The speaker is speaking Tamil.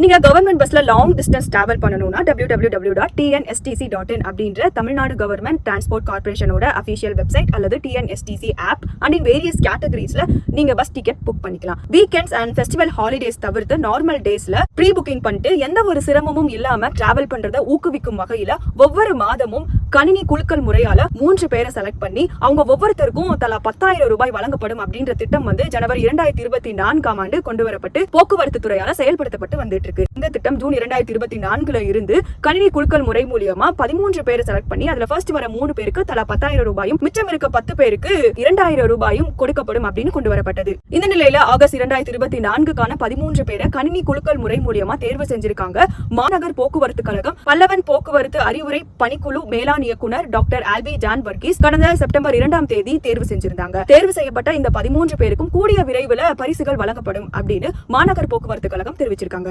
நீங்க கவர்மெண்ட் பஸ்ல லாங் டிஸ்டன்ஸ் டிராவல் பண்ணணும்னா www.tnstc.in அப்படின்ற தமிழ்நாடு கவர்மெண்ட் டிரான்ஸ்போர்ட் கார்பரேஷனோட அபிஷியல் வெப்சைட் அல்லது TNSTC app and in various கேட்டகரிஸ்ல நீங்க பஸ் டிக்கெட் புக் பண்ணிக்கலாம். வீக்கெண்ட்ஸ் அண்ட் ஃபெஸ்டிவல் ஹாலிடேஸ் தவிர்த்து நார்மல் டேஸ்ல ப்ரீ புக்கிங் பண்ணிட்டு எந்த ஒரு சிரமமும் இல்லாம டிராவல் பண்றதை ஊக்குவிக்கும் வகையில ஒவ்வொரு மாதமும் கணினி குலுக்கல் முறையால 3 பேரை செலக்ட் பண்ணி அவங்க ஒவ்வொருத்தருக்கும் தலா 10,000 ரூபாய் வழங்கப்படும் அப்படின்ற திட்டம் ஜனவரி 2024 ஆண்டு கொண்டு வரப்பட்டு போக்குவரத்து துறையால செயல்படுத்தப்பட்டு வந்துட்டு இருக்கு. இந்த திட்டம் ஜூன் 2024 இருந்து கணினி குலுக்கல் முறை மூலியமா 13 பேரை செலக்ட் பண்ணி அதுல ஃபர்ஸ்ட் வர 3 பேருக்கு தலா 10,000 ரூபாயும் மிச்சம் இருக்க 10 பேருக்கு 2,000 ரூபாயும் கொடுக்கப்படும் அப்படின்னு கொண்டு வரப்பட்டது. இந்த நிலையில ஆகஸ்ட் 2024 13 பேரை கணினி குலுக்கல் முறை மூலியமா தேர்வு செஞ்சிருக்காங்க. மாநகர் போக்குவரத்து கழகம் பல்லவன் போக்குவரத்து அறிவுரை பணிக்குழு மேலாண் இயக்குனர் டாக்டர் ஆல்பி ஜான் வர்கீஸ் கடந்த செப்டம்பர் 2 தேர்வு செஞ்சிருந்தாங்க. தேர்வு செய்யப்பட்ட இந்த 13 பேருக்கும் கூடிய விரைவில் பரிசுகள் வழங்கப்படும் அப்படின்னு மாநகர் போக்குவரத்து கழகம் தெரிவிச்சிருக்காங்க.